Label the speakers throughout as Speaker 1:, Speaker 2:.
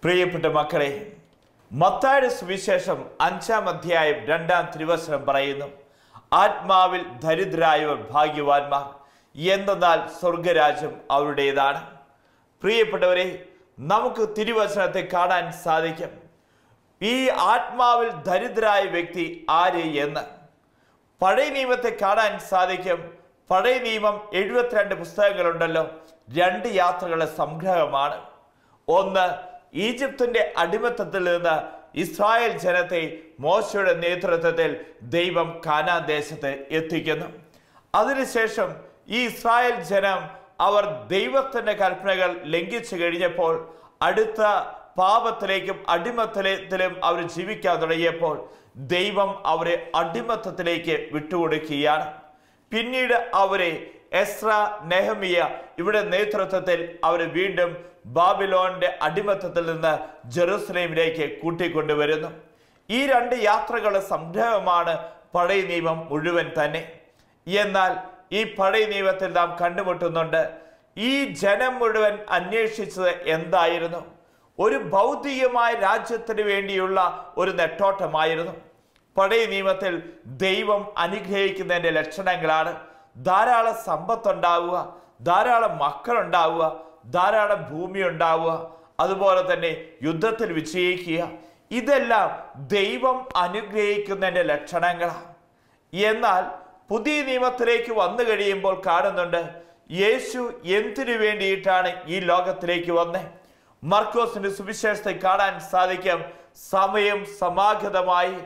Speaker 1: പ്രിയപ്പെട്ട മക്കളെ, മത്തായിയുടെ സുവിശേഷം 5-ാം അധ്യായം 2-ാം തിരുവചനം പറയുന്നു, ആത്മാവിൽ ദരിദ്രരായവർ ഭാഗ്യവാന്മാർ, എന്തെന്നാൽ സ്വർഗരാജ്യം അവരുടേതാണ്. പ്രിയപ്പെട്ടവരെ, നമുക്ക് തിരുവചനത്തെ കാണാൻ സാധിക്കും. ഈ ആത്മാവിൽ ദരിദ്രരായ വ്യക്തി ആര് എന്ന് പഴയ നിയമത്തെ കാണാൻ സാധിക്കും. പഴയ നിയമം 72 പുസ്തകങ്ങളുണ്ടല്ലോ, 2 യാത്രകളുടെ സംഗ്രഹമാണ്. ഒന്ന്, ഈജിപ്തിന്റെ അടിമത്തത്തിൽ നിന്ന് ഇസ്രായേൽ ജനത്തെ മോശയുടെ നേതൃത്വത്തിൽ ദൈവം കാനാൻ ദേശത്ത് എത്തിക്കുന്നു. അതിനുശേഷം ഈ ഇസ്രായേൽ ജനം അവർ ദൈവത്തിന്റെ കൽപ്പനകൾ ലംഘിച്ചു കഴിഞ്ഞപ്പോൾ അടുത്ത പാപത്തിലേക്കും അടിമത്തത്തിലും അവർ ജീവിക്കാൻ തുടങ്ങിയപ്പോൾ ദൈവം അവരെ അടിമത്തത്തിലേക്ക് വിട്ടുകൊടുക്കുകയാണ്. പിന്നീട് അവരെ എസ്ര, നെഹമിയ ഇവിടെ നേതൃത്വത്തിൽ അവരെ വീണ്ടും ബാബിലോണിന്റെ അടിമത്തത്തിൽ നിന്ന് ജെറുസലേമിലേക്ക് കൂട്ടിക്കൊണ്ടുവരുന്നു. ഈ 2 യാത്രകളുടെ സംഗ്രഹമാണ് പഴയ നിയമം മുഴുവൻ തന്നെ. എന്നാൽ ഈ പഴയ നിയമത്തിൽ നാം കണ്ടുമുട്ടുന്നുണ്ട്, ഈ ജനം മുഴുവൻ അന്വേഷിച്ചത് എന്തായിരുന്നു? ഒരു ഭൗതികമായ രാജ്യത്തിന് വേണ്ടിയുള്ള ഒരു നെട്ടോട്ടമായിരുന്നു. പഴയ നിയമത്തിൽ ദൈവം അനുഗ്രഹിക്കുന്നതിൻ്റെ ലക്ഷണങ്ങളാണ് ധാരാളം സമ്പത്തുണ്ടാവുക, ധാരാളം മക്കളുണ്ടാവുക, ധാരാളം ഭൂമി ഉണ്ടാവുക, അതുപോലെ തന്നെ യുദ്ധത്തിൽ വിജയിക്കുക. ഇതെല്ലാം ദൈവം അനുഗ്രഹിക്കുന്നതിൻ്റെ ലക്ഷണങ്ങളാണ്. എന്നാൽ പുതിയ നിയമത്തിലേക്ക് വന്നു കഴിയുമ്പോൾ കാണുന്നുണ്ട്, യേശു എന്തിനു വേണ്ടിയിട്ടാണ് ഈ ലോകത്തിലേക്ക് വന്നേ? മർക്കോസിന്റെ സുവിശേഷത്തെ കാണാൻ സാധിക്കും, സമയം സമാഗതമായി,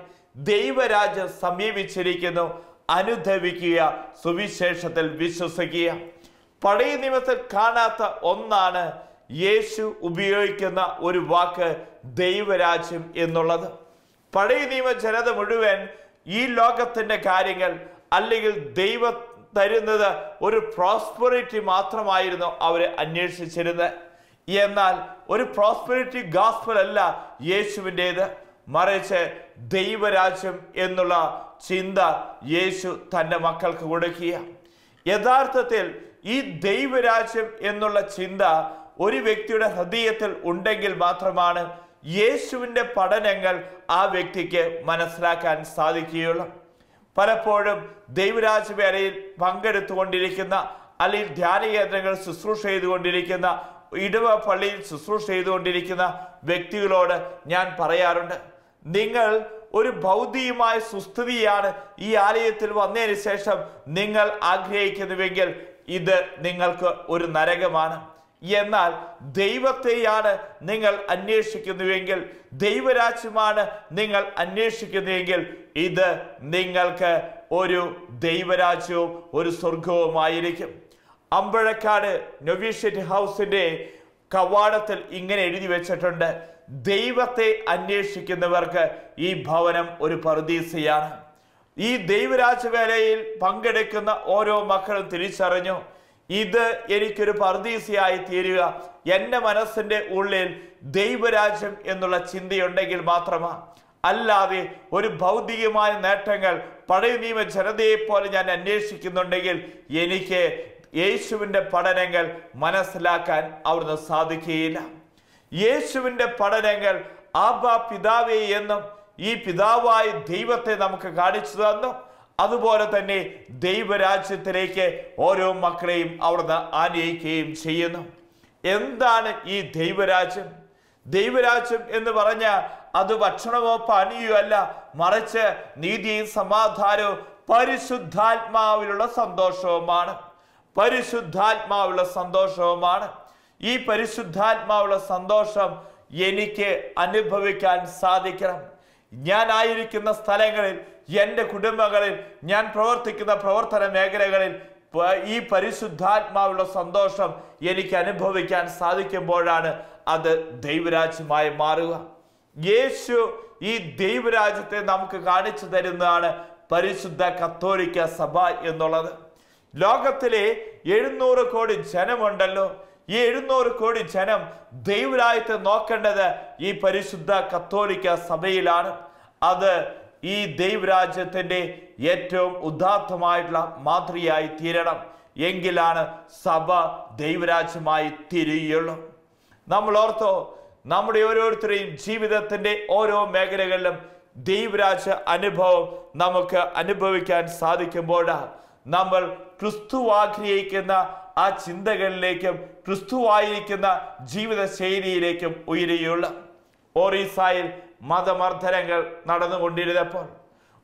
Speaker 1: ദൈവരാജ്യം സമീപിച്ചിരിക്കുന്നു, അനുധവിക്കുക, സുവിശേഷത്തിൽ വിശ്വസിക്കുക. പഴയ നിയമത്തിൽ കാണാത്ത ഒന്നാണ് യേശു ഉപയോഗിക്കുന്ന ഒരു വാക്ക്, ദൈവരാജ്യം എന്നുള്ളത്. പഴയ നിയമ ജനത മുഴുവൻ ഈ ലോകത്തിന്റെ കാര്യങ്ങൾ അല്ലെങ്കിൽ ദൈവം തരുന്നത് ഒരു പ്രോസ്പെറിറ്റി മാത്രമായിരുന്നു അവരെ അന്വേഷിച്ചിരുന്നത്. എന്നാൽ ഒരു പ്രോസ്പെരിറ്റി ഗോസ്പൽ അല്ല യേശുവിൻ്റേത്, മറിച്ച് ദൈവരാജ്യം എന്നുള്ള ചിന്ത യേശു തൻ്റെ മക്കൾക്ക് കൊടുക്കുക. യഥാർത്ഥത്തിൽ ഈ ദൈവരാജ്യം എന്നുള്ള ചിന്ത ഒരു വ്യക്തിയുടെ ഹൃദയത്തിൽ ഉണ്ടെങ്കിൽ മാത്രമാണ് യേശുവിൻ്റെ പഠനങ്ങൾ ആ വ്യക്തിക്ക് മനസ്സിലാക്കാൻ സാധിക്കുകയുള്ളൂ. പലപ്പോഴും ദൈവരാജ്യ വേലയിൽ പങ്കെടുത്തുകൊണ്ടിരിക്കുന്ന അല്ലെങ്കിൽ ധ്യാന കേന്ദ്രങ്ങൾ ശുശ്രൂഷ ചെയ്തുകൊണ്ടിരിക്കുന്ന, ഇടവ പള്ളിയിൽ ശുശ്രൂഷ ചെയ്തുകൊണ്ടിരിക്കുന്ന വ്യക്തികളോട് ഞാൻ പറയാറുണ്ട്, നിങ്ങൾ ഒരു ഭൗതികമായ സുസ്ഥിതിയാണ് ഈ ആലയത്തിൽ വന്നതിന് ശേഷം നിങ്ങൾ ആഗ്രഹിക്കുന്നുവെങ്കിൽ ഇത് നിങ്ങൾക്ക് ഒരു നരകമാണ്. എന്നാൽ ദൈവത്തെയാണ് നിങ്ങൾ അന്വേഷിക്കുന്നുവെങ്കിൽ, ദൈവരാജ്യമാണ് നിങ്ങൾ അന്വേഷിക്കുന്നുവെങ്കിൽ ഇത് നിങ്ങൾക്ക് ഒരു ദൈവരാജ്യവും ഒരു സ്വർഗവുമായിരിക്കും. അമ്പഴക്കാട് നൊവീഷ്യറ്റ് ഹൗസിന്റെ കവാടത്തിൽ ഇങ്ങനെ എഴുതി വെച്ചിട്ടുണ്ട്, ദൈവത്തെ അന്വേഷിക്കുന്നവർക്ക് ഈ ഭവനം ഒരു പറുദീസയാണ്. ഈ ദൈവരാജ്യവേലയിൽ പങ്കെടുക്കുന്ന ഓരോ മക്കളും തിരിച്ചറിഞ്ഞു, ഇത് എനിക്കൊരു പറുദീസയായി തീരുക എൻ്റെ മനസ്സിൻ്റെ ഉള്ളിൽ ദൈവരാജ്യം എന്നുള്ള ചിന്തയുണ്ടെങ്കിൽ മാത്രമാണ്. അല്ലാതെ ഒരു ഭൗതികമായ നേട്ടങ്ങൾ പഴയ നിയമ ജനതയെ പോലെ ഞാൻ അന്വേഷിക്കുന്നുണ്ടെങ്കിൽ എനിക്ക് യേശുവിൻ്റെ പഠനങ്ങൾ മനസ്സിലാക്കാൻ അവിടുന്ന് സാധിക്കുകയില്ല. യേശുവിൻ്റെ പഠനങ്ങൾ ആബാ പിതാവേ എന്നും ഈ പിതാവായ ദൈവത്തെ നമുക്ക് കാണിച്ചു തന്നു. അതുപോലെ തന്നെ ദൈവരാജ്യത്തിലേക്ക് ഓരോ മക്കളെയും അവിടുന്ന് ആനയിക്കുകയും ചെയ്യുന്നു. എന്താണ് ഈ ദൈവരാജ്യം? ദൈവരാജ്യം എന്ന് പറഞ്ഞാൽ അത് ഭക്ഷണമോ പാനീയോ അല്ല, മറിച്ച് നീതിയും സമാധാനവും പരിശുദ്ധാത്മാവിലുള്ള സന്തോഷവുമാണ്. പരിശുദ്ധാത്മാവുള്ള സന്തോഷവുമാണ്. ഈ പരിശുദ്ധാത്മാവുള്ള സന്തോഷം എനിക്ക് അനുഭവിക്കാൻ സാധിക്കണം. ഞാൻ ആയിരിക്കുന്ന സ്ഥലങ്ങളിൽ, എൻ്റെ കുടുംബങ്ങളിൽ, ഞാൻ പ്രവർത്തിക്കുന്ന പ്രവർത്തന മേഖലകളിൽ ഈ പരിശുദ്ധാത്മാവുള്ള സന്തോഷം എനിക്ക് അനുഭവിക്കാൻ സാധിക്കുമ്പോഴാണ് അത് ദൈവരാജ്യമായി മാറുക. യേശു ഈ ദൈവരാജ്യത്തെ നമുക്ക് കാണിച്ചു തരുന്നതാണ് പരിശുദ്ധ കത്തോലിക്ക സഭ എന്നുള്ളത്. ലോകത്തിലെ 700 കോടി ജനമുണ്ടല്ലോ, ഈ 700 കോടി ജനം ദൈവരാജ്യത്തെ നോക്കേണ്ടത് ഈ പരിശുദ്ധ കത്തോലിക്ക സഭയിലാണ്. അത് ഈ ദൈവരാജ്യത്തിൻ്റെ ഏറ്റവും ഉദാത്തമായിട്ടുള്ള മാതൃകയായി തീരണം. എങ്കിലാണ് സഭ ദൈവരാജ്യമായി തീരുകയുള്ളൂ. നമ്മൾ ഓർത്തോ, നമ്മുടെ ഓരോരുത്തരെയും ജീവിതത്തിന്റെ ഓരോ മേഖലകളിലും ദൈവരാജ്യ അനുഭവം നമുക്ക് അനുഭവിക്കാൻ സാധിക്കുമ്പോഴാണ് നമ്മൾ ക്രിസ്തു ആഗ്രഹിക്കുന്ന ആ ചിന്തകളിലേക്കും ക്രിസ്തുവായിരിക്കുന്ന ജീവിത ശൈലിയിലേക്കും ഉയരുകയുള്ളൂ. ഒറീസയിൽ മതമർദ്ദനങ്ങൾ നടന്നുകൊണ്ടിരുന്നപ്പോൾ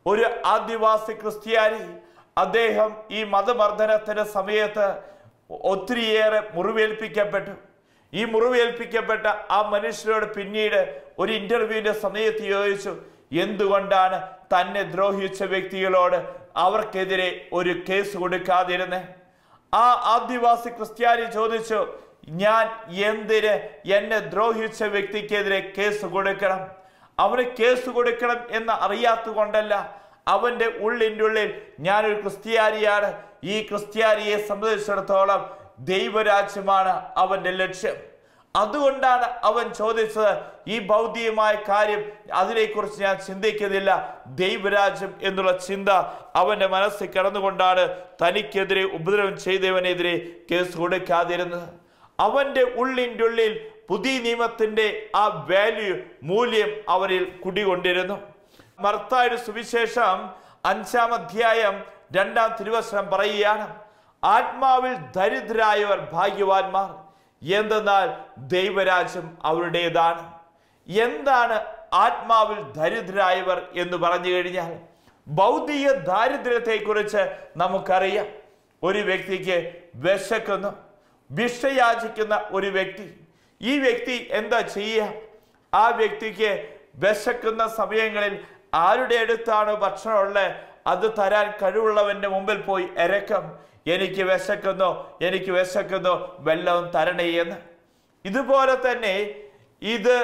Speaker 1: ഒരു ആദിവാസി ക്രിസ്ത്യാനി അദ്ദേഹം ഈ മതമർദ്ദനത്തിന്റെ സമയത്ത് ഒത്തിരിയേറെ മുറിവേൽപ്പിക്കപ്പെട്ടു. ഈ മുറിവേൽപ്പിക്കപ്പെട്ട ആ മനുഷ്യരോട് പിന്നീട് ഒരു ഇന്റർവ്യൂവിന്റെ സമയത്ത് ചോദിച്ചു, എന്തുകൊണ്ടാണ് തന്നെ ദ്രോഹിച്ച വ്യക്തികളോട് അവർക്കെതിരെ ഒരു കേസ് കൊടുക്കാതിരുന്നേ? ആ ആദിവാസി ക്രിസ്ത്യാനി ചോദിച്ചു, ഞാൻ എന്തിന് എന്നെ ദ്രോഹിച്ച വ്യക്തിക്കെതിരെ കേസ് കൊടുക്കണം? അവന് കേസ് കൊടുക്കണം എന്ന് അറിയാത്തത് കൊണ്ടല്ല, അവന്റെ ഉള്ളിൻ്റെ ഉള്ളിൽ ഞാനൊരു ക്രിസ്ത്യാനിയാണ്, ഈ ക്രിസ്ത്യാനിയെ സംബന്ധിച്ചിടത്തോളം ദൈവരാജ്യമാണ് അവന്റെ ലക്ഷ്യം. അതുകൊണ്ടാണ് അവൻ ചോദിച്ചത്, ഈ ഭൗതികമായ കാര്യം അതിനെക്കുറിച്ച് ഞാൻ ചിന്തിക്കുന്നില്ല, ദൈവരാജ്യം എന്നുള്ള ചിന്ത അവന്റെ മനസ്സിൽ കിടന്നുകൊണ്ടാണ് തനിക്കെതിരെ ഉപദ്രവം ചെയ്തവനെതിരെ കേസ് കൊടുക്കാതിരുന്നത്. അവന്റെ ഉള്ളിൻ്റെ ഉള്ളിൽ പുതിയ നിയമത്തിന്റെ ആ വാല്യൂ, മൂല്യം അവരിൽ കുടികൊണ്ടിരുന്നു. മർത്തായുടെ സുവിശേഷം 5-ാം അധ്യായം 2-ാം തിരുവചനം പറയുകയാണ്, ആത്മാവിൽ ദരിദ്രരായവർ ഭാഗ്യവാന്മാർ, എന്തെന്നാൽ ദൈവരാജ്യം അവരുടേതാണ്. എന്താണ് ആത്മാവിൽ ദരിദ്രരായവർ എന്ന് പറഞ്ഞു കഴിഞ്ഞാൽ, ഭൗതിക ദാരിദ്ര്യത്തെക്കുറിച്ച് നമുക്കറിയാം. ഒരു വ്യക്തിക്ക് വിശക്കുന്നു, ഭിക്ഷയാചിക്കുന്ന ഒരു വ്യക്തി, ഈ വ്യക്തി എന്താ ചെയ്യുക? ആ വ്യക്തിക്ക് വിശക്കുന്ന സമയങ്ങളിൽ ആരുടെ അടുത്താണ് ഭക്ഷണം ഉള്ളത് അത് തരാൻ കഴിവുള്ളവന്റെ മുമ്പിൽ പോയി ഇരക്കം, എനിക്ക് വിശക്കുന്നു, എനിക്ക് വിശക്കുന്നു, വെള്ളവും തരണേ എന്ന്. ഇതുപോലെ തന്നെ ഇത്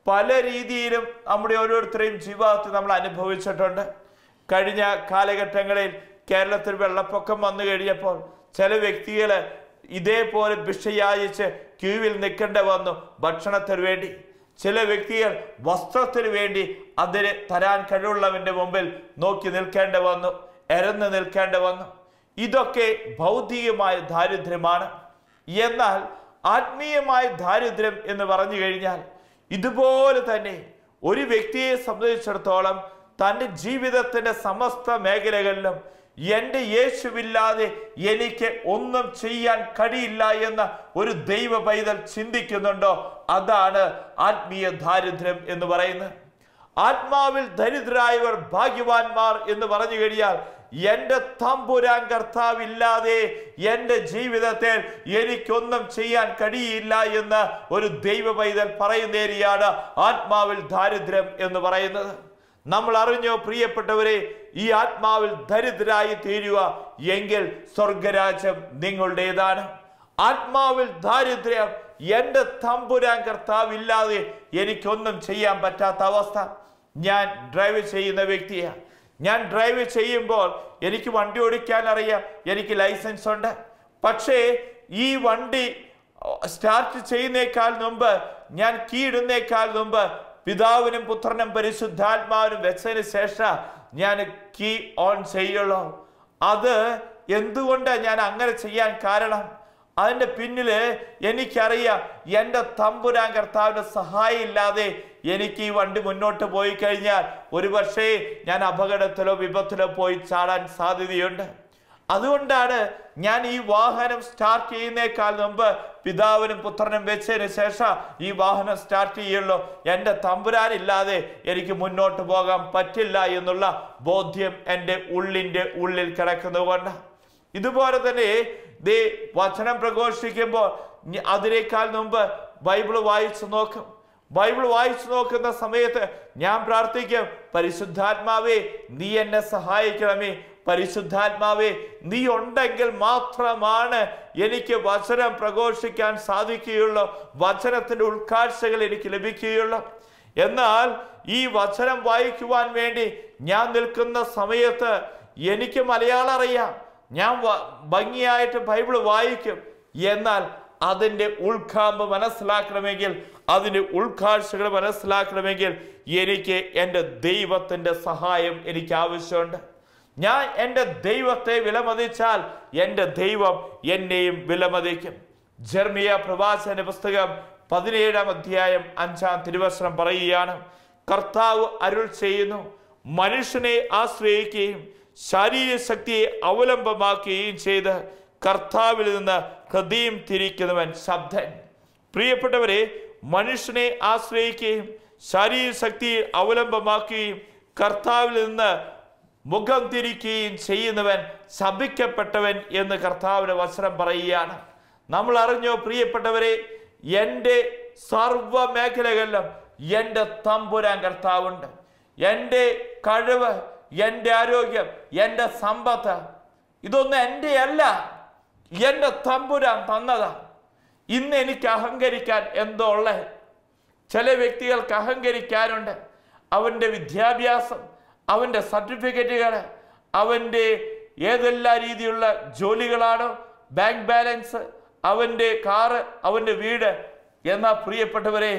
Speaker 1: പല രീതിയിലും നമ്മുടെ ഓരോരുത്തരെയും ജീവിതത്തിൽ നമ്മൾ അനുഭവിച്ചിട്ടുണ്ട്. കഴിഞ്ഞ കാലഘട്ടങ്ങളിൽ കേരളത്തിൽ വെള്ളപ്പൊക്കം വന്നു കഴിഞ്ഞപ്പോൾ ചില വ്യക്തികൾ ഇതേപോലെ ഭിക്ഷയാചിച്ച് ക്യൂവിൽ നിൽക്കേണ്ടി വന്നു ഭക്ഷണത്തിന് വേണ്ടി. ചില വ്യക്തികൾ വസ്ത്രത്തിന് വേണ്ടി അതിന് തരാൻ കഴിവുള്ളവന്റെ മുമ്പിൽ നോക്കി നിൽക്കേണ്ടി വന്നു, എരന്ന് നിൽക്കേണ്ടി വന്നു. ഇതൊക്കെ ഭൗതികമായ ദാരിദ്ര്യമാണ്. എന്നാൽ ആത്മീയമായ ദാരിദ്ര്യം എന്ന് പറഞ്ഞു കഴിഞ്ഞാൽ ഇതുപോലെ തന്നെ ഒരു വ്യക്തിയെ സംബന്ധിച്ചിടത്തോളം തൻ്റെ ജീവിതത്തിന്റെ സമസ്ത മേഖലകളിലും എൻ്റെ യേശുവില്ലാതെ എനിക്ക് ഒന്നും ചെയ്യാൻ കഴിയില്ല എന്ന ഒരു ദൈവ പൈതൽ ചിന്തിക്കുന്നുണ്ടോ? അതാണ് ആത്മീയ ദാരിദ്ര്യം എന്ന് പറയുന്നത്. ആത്മാവിൽ ദരിദ്രരായവർ ഭാഗ്യവാന്മാർ എന്ന് പറഞ്ഞു കഴിഞ്ഞാൽ എൻ്റെ തമ്പുരാൻ കർത്താവില്ലാതെ എൻ്റെ ജീവിതത്തിൽ എനിക്കൊന്നും ചെയ്യാൻ കഴിയില്ല എന്ന് ഒരു ദൈവ പൈതൽ പറയുന്നേരിയാണ് ആത്മാവിൽ ദാരിദ്ര്യം എന്ന് പറയുന്നത്. നമ്മൾ അറിഞ്ഞോ പ്രിയപ്പെട്ടവരെ, ഈ ആത്മാവിൽ ദരിദ്രരായി തീരുക എങ്കിൽ സ്വർഗരാജ്യം നിങ്ങളുടേതാണ്. ആത്മാവിൽ ദാരിദ്ര്യം, എൻ്റെ തമ്പുരാൻ കർത്താവില്ലാതെ എനിക്കൊന്നും ചെയ്യാൻ പറ്റാത്ത അവസ്ഥ. ഞാൻ ഡ്രൈവ് ചെയ്യുന്ന വ്യക്തിയാണ്. ഞാൻ ഡ്രൈവ് ചെയ്യുമ്പോൾ എനിക്ക് വണ്ടി ഓടിക്കാൻ അറിയാം, എനിക്ക് ലൈസൻസ് ഉണ്ട്. പക്ഷേ ഈ വണ്ടി സ്റ്റാർട്ട് ചെയ്യുന്നേക്കാൾ മുമ്പ്, ഞാൻ കീ ഇടുന്നേക്കാൾ മുമ്പ് പിതാവിനും പുത്രനും പരിശുദ്ധാത്മാവിനും വെച്ചതിന് ശേഷം ഞാൻ കീ ഓൺ ചെയ്യുള്ളൂ. അത് എന്തുകൊണ്ടാണ് ഞാൻ അങ്ങനെ ചെയ്യാൻ കാരണം? അതിൻ്റെ പിന്നിൽ എനിക്കറിയാം, എൻ്റെ തമ്പുരാൻ കർത്താവിൻ്റെ സഹായം ഇല്ലാതെ എനിക്ക് ഈ വണ്ടി മുന്നോട്ട് പോയി കഴിഞ്ഞാൽ ഒരു പക്ഷേ ഞാൻ അപകടത്തിലോ വിപത്തിലോ പോയി ചാടാൻ സാധ്യതയുണ്ട്. അതുകൊണ്ടാണ് ഞാൻ ഈ വാഹനം സ്റ്റാർട്ട് ചെയ്യുന്നേക്കാൾ മുമ്പ് പിതാവിനും പുത്രനും വെച്ചതിന് ശേഷം ഈ വാഹനം സ്റ്റാർട്ട് ചെയ്യുള്ളൂ. എൻ്റെ തമ്പുരാനില്ലാതെ എനിക്ക് മുന്നോട്ട് പോകാൻ പറ്റില്ല എന്നുള്ള ബോധ്യം എൻ്റെ ഉള്ളിൻ്റെ ഉള്ളിൽ കിടക്കുന്നതുകൊണ്ട്. ഇതുപോലെ തന്നെ വചനം പ്രഘോഷിക്കുമ്പോൾ അതിനേക്കാൾ മുമ്പ് ബൈബിൾ വായിച്ചു നോക്കും. ബൈബിൾ വായിച്ചു നോക്കുന്ന സമയത്ത് ഞാൻ പ്രാർത്ഥിക്കും, പരിശുദ്ധാത്മാവേ നീ എന്നെ സഹായിക്കണമേ, പരിശുദ്ധാത്മാവേ നീ ഉണ്ടെങ്കിൽ മാത്രമാണ് എനിക്ക് വചനം പ്രഘോഷിക്കാൻ സാധിക്കുകയുള്ളൂ, വചനത്തിന്റെ ഉൾക്കാഴ്ചകൾ എനിക്ക് ലഭിക്കുകയുള്ളൂ. എന്നാൽ ഈ വചനം വായിക്കുവാൻ വേണ്ടി ഞാൻ നിൽക്കുന്ന സമയത്ത് എനിക്ക് മലയാളം അറിയാം, ഞാൻ ഭംഗിയായിട്ട് ബൈബിൾ വായിക്കും. എന്നാൽ അതിൻ്റെ ഉൾക്കാമ്പ് മനസ്സിലാക്കണമെങ്കിൽ, അതിൻ്റെ ഉൾക്കാഴ്ചകൾ മനസ്സിലാക്കണമെങ്കിൽ എനിക്ക് എൻ്റെ ദൈവത്തിൻ്റെ സഹായം എനിക്ക് ആവശ്യമുണ്ട്. ഞാൻ എൻ്റെ ദൈവത്തെ വിലമതിച്ചാൽ എൻ്റെ ദൈവം എന്നെയും വിലമതിക്കും. ജെർമിയ പ്രവാചകന്റെ പുസ്തകം 17-ാം അധ്യായം 5-ാം തിരുവചനം പറയുകയാണ്, കർത്താവ് അരുൾ ചെയ്യുന്നു, മനുഷ്യനെ ആശ്രയിക്കുകയും ശാരീരിക ശക്തിയെ അവലംബമാക്കുകയും ചെയ്ത് കർത്താവിൽ നിന്ന് ഹൃദയം തിരിക്കുന്നവൻ ശബ്ദൻ. പ്രിയപ്പെട്ടവരെ, മനുഷ്യനെ ആശ്രയിക്കുകയും ശാരീരിക ശക്തിയെ അവലംബമാക്കുകയും കർത്താവിൽ നിന്ന് മുഖം തിരിക്കുകയും ചെയ്യുന്നവൻ ശപിക്കപ്പെട്ടവൻ എന്ന് കർത്താവിന്റെ വചനം പറയുകയാണ്. നമ്മൾ അറിഞ്ഞോ പ്രിയപ്പെട്ടവരെ, എൻ്റെ സർവ മേഖലകളിലും എൻ്റെ തമ്പുരാൻ കർത്താവുണ്ട്. എൻ്റെ കഴിവ്, എൻ്റെ ആരോഗ്യം, എൻ്റെ സമ്പത്ത്, ഇതൊന്നും എൻ്റെ അല്ല, എൻ്റെ തമ്പുരാൻ തന്നതാ. ഇന്ന് എനിക്ക് അഹങ്കരിക്കാൻ എന്തോ ഉള്ളത്? ചില വ്യക്തികൾക്ക് അഹങ്കരിക്കാനുണ്ട്. അവൻ്റെ വിദ്യാഭ്യാസം, അവൻ്റെ സർട്ടിഫിക്കറ്റുകൾ, അവൻ്റെ ഏതെല്ലാം രീതിയിലുള്ള ജോലികളാണോ, ബാങ്ക് ബാലൻസ്, അവൻ്റെ കാറ്, അവൻ്റെ വീട്. എന്നാൽ പ്രിയപ്പെട്ടവരെ,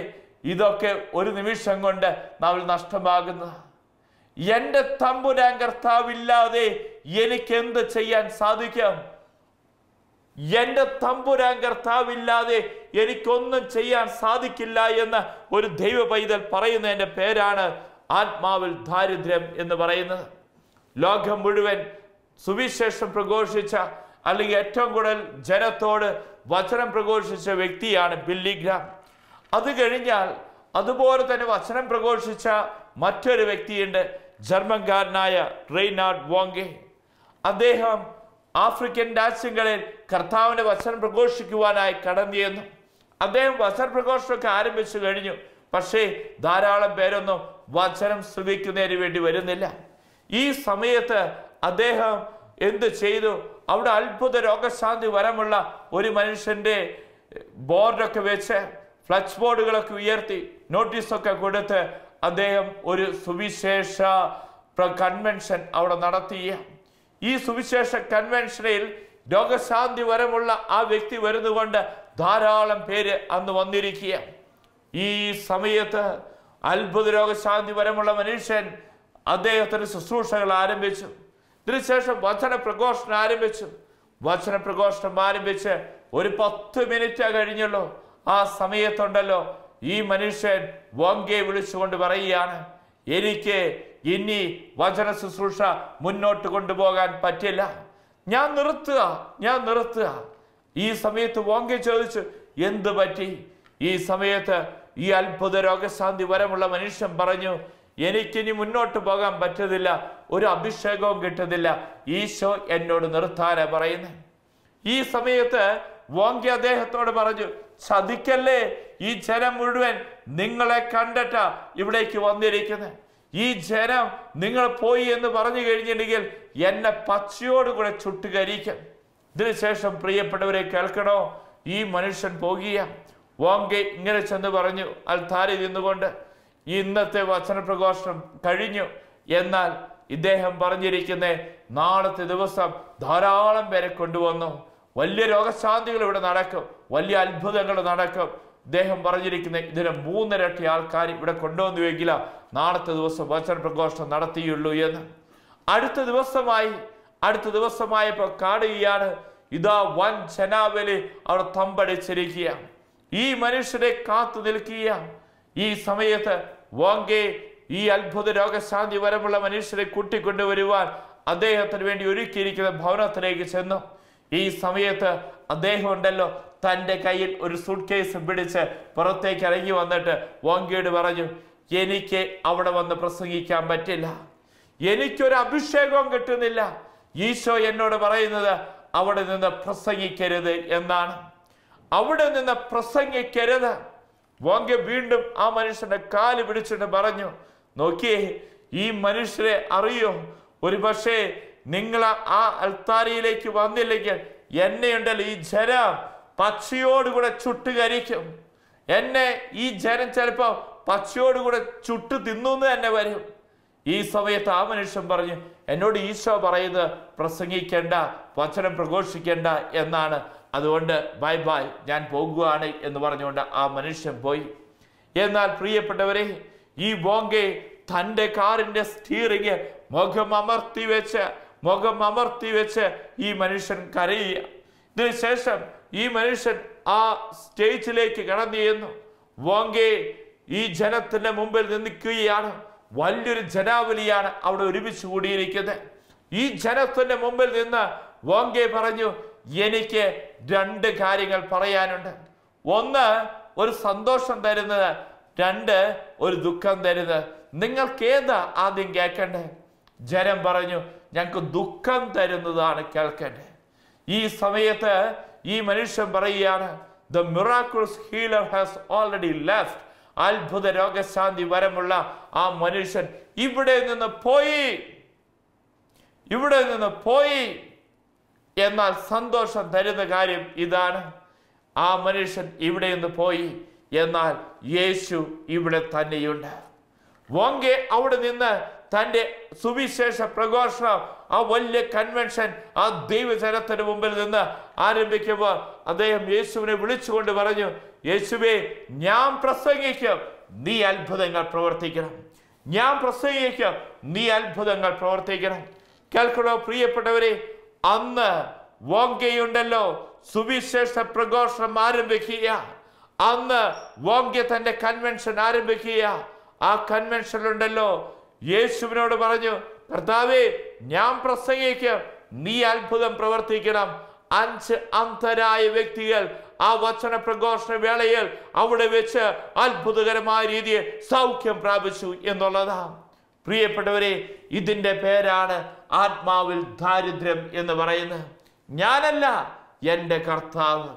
Speaker 1: ഇതൊക്കെ ഒരു നിമിഷം കൊണ്ട് നമ്മൾ നഷ്ടമാകുന്നത്. എൻ്റെ തമ്പുരാൻ കർത്താവില്ലാതെ എനിക്ക് എന്ത് ചെയ്യാൻ സാധിക്കും? എൻ്റെ തമ്പുരാൻ കർത്താവില്ലാതെ എനിക്കൊന്നും ചെയ്യാൻ സാധിക്കില്ല എന്ന് ഒരു ദൈവ പൈതൽ പറയുന്നതിൻ്റെ പേരാണ് ആത്മാവിൽ ദാരിദ്ര്യം എന്ന് പറയുന്നത്. ലോകം മുഴുവൻ സുവിശേഷം പ്രഘോഷിച്ച, അല്ലെങ്കിൽ ഏറ്റവും കൂടുതൽ ജനത്തോട് വചനം പ്രഘോഷിച്ച വ്യക്തിയാണ് ബില്ലി ഗ്രാം. അത് കഴിഞ്ഞാൽ അതുപോലെ തന്നെ വചനം പ്രഘോഷിച്ച മറ്റൊരു വ്യക്തിയുണ്ട്, ജർമ്മൻകാരനായ റെയ്നാർഡ് വോങ്കെ. അദ്ദേഹം ആഫ്രിക്കൻ രാജ്യങ്ങളിൽ കർത്താവിന്റെ വചനം പ്രഘോഷിക്കുവാനായി കടന്നു ചെന്നു. അദ്ദേഹം വചന പ്രഘോഷമൊക്കെ ആരംഭിച്ചു കഴിഞ്ഞു. പക്ഷേ ധാരാളം പേരൊന്നും വചനം ശ്രവിക്കുന്നതിന് വേണ്ടി വരുന്നില്ല. ഈ സമയത്ത് അദ്ദേഹം എന്ത് ചെയ്തു? അവിടെ അത്ഭുത രോഗശാന്തി വരമുള്ള ഒരു മനുഷ്യന്റെ ബോർഡൊക്കെ വെച്ച്, ഫ്ലക്സ് ബോർഡുകളൊക്കെ ഉയർത്തി, നോട്ടീസൊക്കെ കൊടുത്ത് അദ്ദേഹം ഒരു സുവിശേഷ കൺവെൻഷൻ അവിടെ നടത്തിയ. ഈ സുവിശേഷ കൺവെൻഷനിൽ രോഗശാന്തി വരമുള്ള ആ വ്യക്തി വരുന്നുകൊണ്ട് ധാരാളം പേര് അന്ന് വന്നിരിക്കുക. ഈ സമയത്ത് അത്ഭുത രോഗശാന്തി വരമുള്ള മനുഷ്യൻ അദ്ദേഹത്തിന് ശുശ്രൂഷകൾ ആരംഭിച്ചു. ഇതിനുശേഷം വചന പ്രഘോഷണം ആരംഭിച്ചു. വചന പ്രഘോഷണം ആരംഭിച്ച് ഒരു 10 മിനിറ്റ് കഴിഞ്ഞുള്ളൂ. ആ സമയത്തുണ്ടല്ലോ, ഈ മനുഷ്യൻ വോങ്കെ വിളിച്ചുകൊണ്ട് പറയുകയാണ്, എനിക്ക് ഇനി വചന ശുശ്രൂഷ മുന്നോട്ട് കൊണ്ടുപോകാൻ പറ്റില്ല, ഞാൻ നിർത്തുക. ഈ സമയത്ത് വോങ്കെ ചോദിച്ചു, എന്ത് പറ്റി? ഈ സമയത്ത് ഈ അത്ഭുത രോഗശാന്തി വരമുള്ള മനുഷ്യൻ പറഞ്ഞു, എനിക്കിനി മുന്നോട്ട് പോകാൻ പറ്റത്തില്ല, ഒരു അഭിഷേകവും കിട്ടുന്നില്ല, ഈശോ എന്നോട് നിർത്താനാ പറയുന്നത്. ഈ സമയത്ത് വോങ്കെ അദ്ദേഹത്തോട് പറഞ്ഞു, ചതിക്കല്ലേ, ഈ ജനം മുഴുവൻ നിങ്ങളെ കണ്ടിട്ടാ ഇവിടേക്ക് വന്നിരിക്കുന്നത്. ഈ ജനം നിങ്ങൾ പോയി എന്ന് പറഞ്ഞു കഴിഞ്ഞിട്ടുണ്ടെങ്കിൽ എന്നെ പച്ചയോടുകൂടെ ചുട്ടുകരിക്കും. ഇതിനുശേഷം പ്രിയപ്പെട്ടവരെ കേൾക്കണോ, ഈ മനുഷ്യൻ പോകുക. വോങ്കെ ഇങ്ങനെ ചെന്ന് പറഞ്ഞു, അൽത്താരി നിന്നുകൊണ്ട്, ഇന്നത്തെ വചന പ്രഘോഷണം കഴിഞ്ഞു. എന്നാൽ ഇദ്ദേഹം പറഞ്ഞിരിക്കുന്നത്, നാളത്തെ ദിവസം ധാരാളം പേരെ കൊണ്ടുവന്നു, വലിയ രോഗശാന്തികൾ ഇവിടെ നടക്കും, വലിയ അത്ഭുതങ്ങൾ നടക്കും. അദ്ദേഹം പറഞ്ഞിരിക്കുന്നത്, ഇതിന് 3 ഇരട്ടി ആൾക്കാർ ഇവിടെ കൊണ്ടുവന്നുവെങ്കില നാളത്തെ ദിവസം വചന പ്രഘോഷണം നടത്തിയുള്ളൂ എന്ന്. അടുത്ത ദിവസമായപ്പോൾ കാണുകയാണ്, ഇതാ വൻ ജനാവലി അവിടെ തമ്പടിച്ചിരിക്കുക. ഈ മനുഷ്യരെ കാത്തു നിൽക്കുക. ഈ സമയത്ത് വോങ്കെ ഈ അത്ഭുത രോഗശാന്തി വരമുള്ള മനുഷ്യരെ കൂട്ടിക്കൊണ്ടുവരുവാൻ അദ്ദേഹത്തിന് വേണ്ടി ഒരുക്കിയിരിക്കുന്ന ഭവനത്തിലേക്ക് ചെന്നു. ഈ സമയത്ത് അദ്ദേഹം ഉണ്ടല്ലോ, തൻ്റെ കയ്യിൽ ഒരു സൂട്ട് കേസ് പിടിച്ച് പുറത്തേക്ക് ഇറങ്ങി വന്നിട്ട് വോങ്കയോട് പറഞ്ഞു, എനിക്ക് അവിടെ വന്ന് പ്രസംഗിക്കാൻ പറ്റില്ല, എനിക്കൊരു അഭിഷേകവും കിട്ടുന്നില്ല. ഈശോ എന്നോട് പറയുന്നത് അവിടെ നിന്ന് പ്രസംഗിക്കരുത് എന്നാണ്. അവിടെ നിന്ന് പ്രസംഗിക്കരുത്. വോങ്കെ വീണ്ടും ആ മനുഷ്യന്റെ കാല് പിടിച്ചിട്ട് പറഞ്ഞു, നോക്കിയേ, ഈ മനുഷ്യരെ അറിയോ? ഒരു പക്ഷേ നിങ്ങൾ ആ അൽത്താരിയിലേക്ക് വന്നില്ലെങ്കിൽ എന്നെയുണ്ടല്ലോ ഈ ജനം പച്ചയോടുകൂടെ ചുട്ടുകരിക്കും. എന്നെ ഈ ജനം ചിലപ്പോൾ പച്ചയോടുകൂടെ ചുട്ടു തിന്നുന്ന് തന്നെ വരും. ഈ സമയത്ത് ആ മനുഷ്യൻ പറഞ്ഞു, എന്നോട് ഈശോ പറയുന്നത് പ്രസംഗിക്കേണ്ട, വചനം പ്രഘോഷിക്കേണ്ട എന്നാണ്, അതുകൊണ്ട് ബൈ ബൈ, ഞാൻ പോകുകയാണ് എന്ന് പറഞ്ഞുകൊണ്ട് ആ മനുഷ്യൻ പോയി. എന്നാൽ പ്രിയപ്പെട്ടവരെ, ഈ വോങ്കെ തൻ്റെ കാറിന്റെ സ്റ്റീറിങ് മുഖം അമർത്തി വെച്ച് ഈ മനുഷ്യൻ കരയുക. ഇതിനുശേഷം ഈ മനുഷ്യൻ ആ സ്റ്റേജിലേക്ക് കടന്നു ചെന്നു. വോങ്കെ ഈ ജനത്തിന്റെ മുമ്പിൽ നിൽക്കുകയാണ്. വലിയൊരു ജനാവലിയാണ് അവിടെ ഒരുമിച്ച് കൂടിയിരിക്കുന്നത്. ഈ ജനത്തിന്റെ മുമ്പിൽ നിന്ന് വോങ്കെ പറഞ്ഞു, എനിക്ക് 2 കാര്യങ്ങൾ പറയാനുണ്ട്. ഒന്ന്, ഒരു സന്തോഷം തരുന്നത്. 2, ഒരു ദുഃഖം തരുന്നത്. നിങ്ങൾക്ക് ഏതാ ആദ്യം കേൾക്കണ്ടേ? ജനം പറഞ്ഞു, ഞങ്ങൾക്ക് ദുഃഖം തരുന്നതാണ് കേൾക്കണ്ടേ. ഈ സമയത്ത് ഈ മനുഷ്യൻ പറയുകയാണ്, the miraculous healer has already left. അത്ഭുത രോഗശാന്തി വരമുള്ള ആ മനുഷ്യൻ ഇവിടെ നിന്ന് പോയി. എന്നാൽ സന്തോഷം തരുന്ന കാര്യം ഇതാണ്, ആ മനുഷ്യൻ ഇവിടെ നിന്ന് പോയി, എന്നാൽ യേശു ഇവിടെ തന്നെയുണ്ട്. വോങ്കെ അവിടെ നിന്ന് തൻ്റെ സുവിശേഷ പ്രഘോഷണം, ആ വലിയ കൺവെൻഷൻ ആ ദൈവജനത്തിന് മുമ്പിൽ നിന്ന് ആരംഭിക്കുമ്പോൾ അദ്ദേഹം യേശുവിനെ വിളിച്ചുകൊണ്ട് പറഞ്ഞു, യേശുവേ, ഞാൻ പ്രസംഗിക്കും, നീ അത്ഭുതങ്ങൾ പ്രവർത്തിക്കണം. ഞാൻ പ്രസംഗിക്കും, നീ അത്ഭുതങ്ങൾ പ്രവർത്തിക്കണം. കേൾക്കണോ പ്രിയപ്പെട്ടവരെ? അന്ന് വോങ്കയുണ്ടല്ലോ സുവിശേഷ പ്രഘോഷണം ആരംഭിക്കുക. അന്ന് വോങ്കെ തന്റെ കൺവെൻഷൻ ആരംഭിക്കുക. ആ കൺവെൻഷനിലുണ്ടല്ലോ യേശുവിനോട് പറഞ്ഞു, കർത്താവേ, ഞാൻ പ്രസംഗിക്കും, നീ അത്ഭുതം പ്രവർത്തിക്കണം. 5 അന്ധരായ വ്യക്തികൾ ആ വചന പ്രഘോഷണ വേളയിൽ അവിടെ വെച്ച് അത്ഭുതകരമായ രീതിയിൽ സൗഖ്യം പ്രാപിച്ചു എന്നുള്ളതാണ്. പ്രിയപ്പെട്ടവരെ, ഇതിന്റെ പേരാണ് ആത്മാവിൽ ദാരിദ്ര്യം എന്ന് പറയുന്നത്. ഞാനല്ല, എൻ്റെ കർത്താവ്.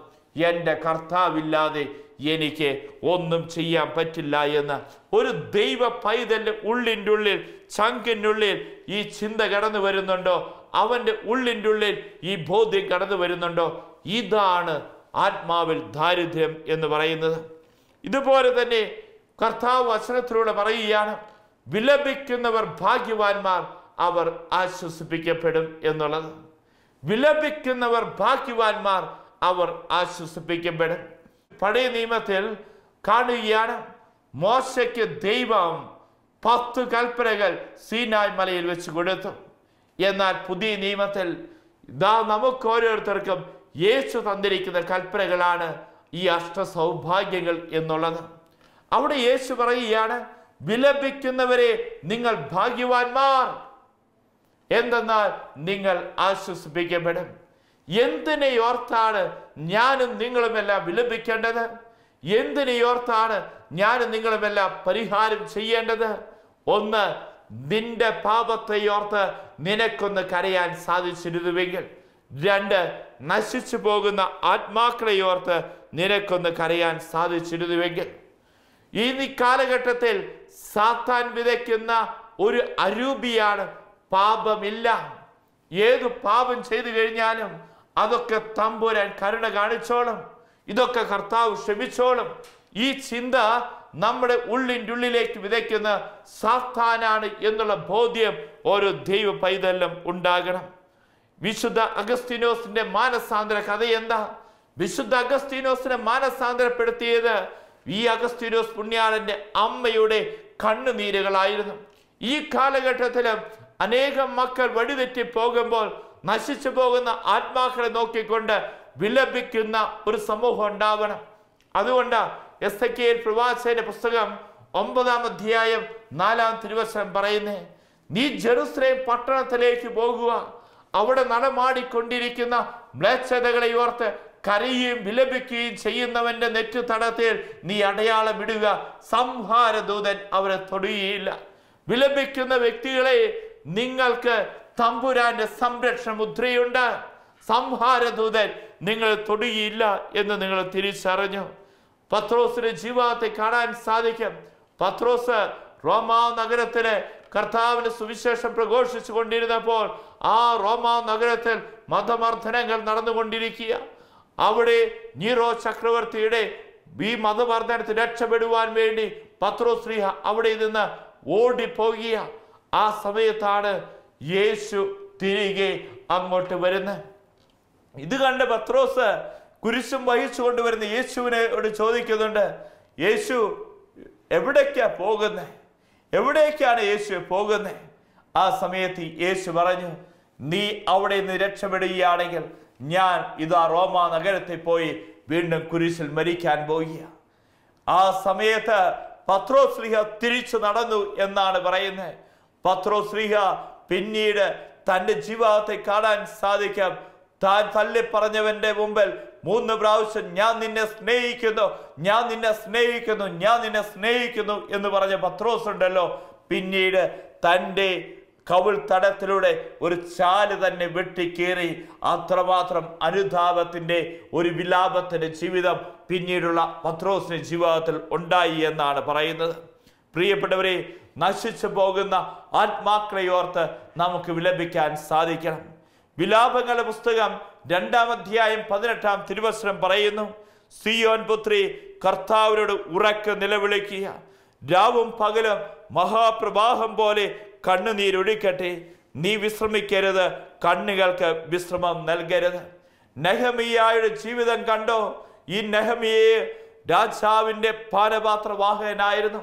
Speaker 1: എൻ്റെ കർത്താവില്ലാതെ എനിക്ക് ഒന്നും ചെയ്യാൻ പറ്റില്ല എന്ന് ഒരു ദൈവ പൈതലിന്റെ ഉള്ളിൻ്റെ ഉള്ളിൽ, ചങ്കിൻ്റെ ഉള്ളിൽ ഈ ചിന്ത കടന്നു വരുന്നുണ്ടോ? അവൻ്റെ ഉള്ളിൻ്റെ ഉള്ളിൽ ഈ ബോധ്യം കടന്നു വരുന്നുണ്ടോ? ഇതാണ് ആത്മാവിൽ ദാരിദ്ര്യം എന്ന് പറയുന്നത്. ഇതുപോലെ തന്നെ കർത്താവ് വചനത്തിലൂടെ പറയുകയാണ്, വിലപിക്കുന്നവർ ഭാഗ്യവാന്മാർ, അവർ ആശ്വസിപ്പിക്കപ്പെടും എന്നുള്ളത്. വിലപിക്കുന്നവർ ഭാഗ്യവാന്മാർ, അവർ ആശ്വസിപ്പിക്കപ്പെടും. പഴയ നിയമത്തിൽ കാണുകയാണ്, മോശയ്ക്ക് ദൈവം 10 കൽപ്പനകൾ സീനായ് മലയിൽ വെച്ച് കൊടുത്തു. എന്നാൽ പുതിയ നിയമത്തിൽ നമുക്ക് ഓരോരുത്തർക്കും യേശു തന്നിരിക്കുന്ന കൽപ്പനകളാണ് ഈ അഷ്ടസൗഭാഗ്യങ്ങൾ എന്നുള്ളത്. അവിടെ യേശു പറയുകയാണ്, വിലപിക്കുന്നവരെ നിങ്ങൾ ഭാഗ്യവാന്മാർ, എന്തെന്നാൽ നിങ്ങൾ ആശ്വസിപ്പിക്കപ്പെടും. എന്തിനെ ഓർത്താണ് ഞാനും നിങ്ങളുമെല്ലാം വിലപിക്കേണ്ടത്? എന്തിനെ ഓർത്താണ് ഞാനും നിങ്ങളുമെല്ലാം പരിഹാരം ചെയ്യേണ്ടത്? ഒന്ന്, നിന്റെ പാപത്തെ ഓർത്ത് നിനക്കൊന്ന് കരയാൻ സാധിച്ചിരുന്നുവെങ്കിൽ. 2, നശിച്ചു പോകുന്ന ആത്മാക്കളെ ഓർത്ത് നിനക്കൊന്ന് കരയാൻ സാധിച്ചിരുന്നുവെങ്കിൽ. ഈ കാലഘട്ടത്തിൽ സാത്താൻ വിതയ്ക്കുന്ന ഒരു അരൂപിയാണ് പാപമില്ല. ഏതു പാപം ചെയ്തു കഴിഞ്ഞാലും അതൊക്കെ തമ്പുരാൻ കരുണ കാണിച്ചോളും, ഇതൊക്കെ കർത്താവ് ക്ഷമിച്ചോളും. ഈ ചിന്ത നമ്മുടെ ഉള്ളിൻ്റെ ഉള്ളിലേക്ക് വിതയ്ക്കുന്ന സാത്താനാണ് എന്നുള്ള ബോധ്യം ഓരോ ദൈവ പൈതലിലും ഉണ്ടാകണം. വിശുദ്ധ അഗസ്തീനോസിന്റെ മാനസാന്തര കഥ എന്താ? വിശുദ്ധ അഗസ്തീനോസിനെ മാനസാന്തരപ്പെടുത്തിയത് ഈ അഗസ്തീനോസ് പുണ്യാളന്റെ അമ്മയുടെ കണ്ണുനീരുകളായിരുന്നു. ഈ കാലഘട്ടത്തിലും അനേകം മക്കൾ വഴിതെറ്റി പോകുമ്പോൾ നശിച്ചു പോകുന്ന ആത്മാക്കളെ നോക്കിക്കൊണ്ട് വിലപിക്കുന്ന ഒരു സമൂഹം ഉണ്ടാവണം. അതുകൊണ്ട് എസെക്കിയേൽ പ്രവാചകന്റെ പുസ്തകം 9-ാം അധ്യായം 4-ാം തിരുവചനം പറയുന്നേ, നീ ജെറുസലേം പട്ടണത്തിലേക്ക് പോകുക, അവിടെ നടമാടിക്കൊണ്ടിരിക്കുന്ന മ്ലേച്ഛതകളെ ഓർത്ത് കരയുകയും വിലപിക്കുകയും ചെയ്യുന്നവന്റെ നെറ്റുതടത്തിൽ നീ അടയാളം ഇടുക, സംഹാരദൂതൻ അവരെ തൊടുകയില്ല. വിലപിക്കുന്ന വ്യക്തികളെ, നിങ്ങൾക്ക് തമ്പുരാന്റെ സംരക്ഷണ മുദ്രയുണ്ട്, സംഹാരദൂതൻ നിങ്ങൾ തൊടുകയില്ല എന്ന് നിങ്ങൾ തിരിച്ചറിഞ്ഞു. പത്രോസിന്റെ ജീവിതത്തെ കാണാൻ സാധിക്കും. പത്രോസ് റോമാ നഗരത്തിലെ കർത്താവിന്റെ സുവിശേഷം പ്രഘോഷിച്ചു കൊണ്ടിരുന്നപ്പോൾ ആ റോമാ നഗരത്തിൽ മതമർദ്ദനങ്ങൾ നടന്നുകൊണ്ടിരിക്കുക. അവിടെ നീറോ ചക്രവർത്തിയുടെ ഈ മതമർദ്ദനത്തിൽ രക്ഷപ്പെടുവാൻ വേണ്ടി പത്രോസ് ശ്ലീഹ അവിടെ നിന്ന് ഓടിപ്പോകുക. ആ സമയത്താണ് യേശു തിരികെ അങ്ങോട്ട് വരുന്നത്. ഇത് കണ്ട് പത്രോസ് കുരിശും വഹിച്ചു കൊണ്ടുവരുന്ന യേശുവിനോട് ചോദിക്കുന്നുണ്ട്, യേശു എവിടേക്കാ പോകുന്നത്? എവിടേക്കാണ് യേശു പോകുന്നത്? ആ സമയത്ത് യേശു പറഞ്ഞു, നീ അവിടെ നിന്ന് രക്ഷപ്പെടുകയാണെങ്കിൽ ഞാൻ ഇതാ റോമാ നഗരത്തിൽ പോയി വീണ്ടും കുരിശിൽ മരിക്കാൻ പോകുക. ആ സമയത്ത് പത്രോസ് ശ്ലീഹ തിരിച്ചു നടന്നു എന്നാണ് പറയുന്നത്. പത്രോസ് ശ്ലീഹ പിന്നീട് തൻ്റെ ജീവിതത്തെ കാണാൻ സാധിക്കും. താൻ തള്ളിപ്പറഞ്ഞവന്റെ മുമ്പിൽ 3 പ്രാവശ്യം ഞാൻ നിന്നെ സ്നേഹിക്കുന്നു, ഞാൻ നിന്നെ സ്നേഹിക്കുന്നു, ഞാൻ നിന്നെ സ്നേഹിക്കുന്നു എന്ന് പറഞ്ഞ പത്രോസ് ഉണ്ടല്ലോ, പിന്നീട് തൻ്റെ കവിൾ തടത്തിലൂടെ ഒരു ചാല് തന്നെ വെട്ടിക്കേറി. അത്രമാത്രം അനുതാപത്തിന്റെ ഒരു വിലാപത്തിന്റെ ജീവിതം പിന്നീടുള്ള പത്രോസിന്റെ ജീവിതത്തിൽ ഉണ്ടായി എന്നാണ് പറയുന്നത്. പ്രിയപ്പെട്ടവരെ, നശിച്ചു പോകുന്ന ആത്മാക്കളെ ഓർത്ത് നമുക്ക് വിലപിക്കാൻ സാധിക്കണം. വിലാപങ്ങളുടെ പുസ്തകം 2-ാം അധ്യായം 18-ാം തിരുവചനം പറയുന്നു, സിയോൻ പുത്രി കർത്താവിനോട് ഉറക്കെ നിലവിളിക്കുക, രാവും പകലും മഹാപ്രവാഹം പോലെ കണ്ണുനീരൊഴുക്കട്ടെ, നീ വിശ്രമിക്കരുത്, കണ്ണുകൾക്ക് വിശ്രമം നൽകരുത്. നെഹെമിയായുടെ ജീവിതം കണ്ടോ? ഈ നെഹെമിയെ രാജാവിന്റെ പാനപാത്രവാഹകനായിരുന്നു.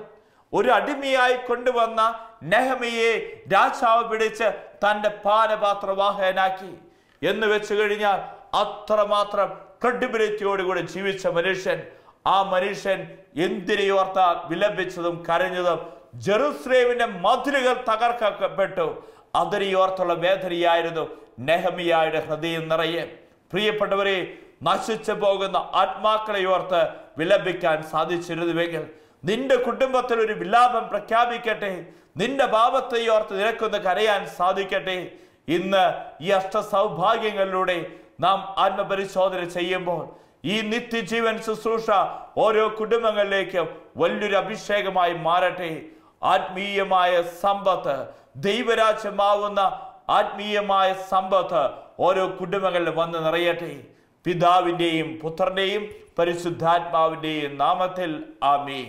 Speaker 1: ഒരു അടിമയായി കൊണ്ടുവന്ന നെഹെമിയെ രാജാവ് പിടിച്ച് തൻ്റെ പാനപാത്രവാഹകനാക്കി എന്ന് വെച്ചു കഴിഞ്ഞാൽ അത്രമാത്രം ക്രെഡിബിലിറ്റിയോടുകൂടി ജീവിച്ച മനുഷ്യൻ. ആ മനുഷ്യൻ എന്തിനെയോർത്ത വിലപിച്ചതും കരഞ്ഞതും? ജെറുസലേമിന്റെ മതിലുകൾ തകർക്കപ്പെട്ടു. അതിനെയോർത്തുള്ള വേദനയായിരുന്നു നെഹെമിയായുടെ ഹൃദയം നിറയെ. പ്രിയപ്പെട്ടവരെ, നശിച്ചു പോകുന്ന ആത്മാക്കളെ ഓർത്ത് വിലപിക്കാൻ സാധിച്ചിരുന്നുവെങ്കിൽ നിന്റെ കുടുംബത്തിൽ ഒരു വിലാപം പ്രഖ്യാപിക്കട്ടെ. നിന്റെ പാപത്തെ ഓർത്ത് നിനക്കൊന്ന് കരയാൻ സാധിക്കട്ടെ. ഇന്ന് ഈ അഷ്ടസൗഭാഗ്യങ്ങളിലൂടെ നാം ആത്മപരിശോധന ചെയ്യുമ്പോൾ ഈ നിത്യജീവൻ ശുശ്രൂഷ ഓരോ കുടുംബങ്ങളിലേക്കും വലിയൊരു അഭിഷേകമായി മാറട്ടെ. ആത്മീയമായ സമ്പത്ത്, ദൈവരാജ്യമാവുന്ന ആത്മീയമായ സമ്പത്ത് ഓരോ കുടുംബങ്ങളിൽ വന്ന് നിറയട്ടെ. പിതാവിൻ്റെയും പുത്രൻ്റെയും പരിശുദ്ധാത്മാവിൻ്റെയും നാമത്തിൽ ആമേൻ.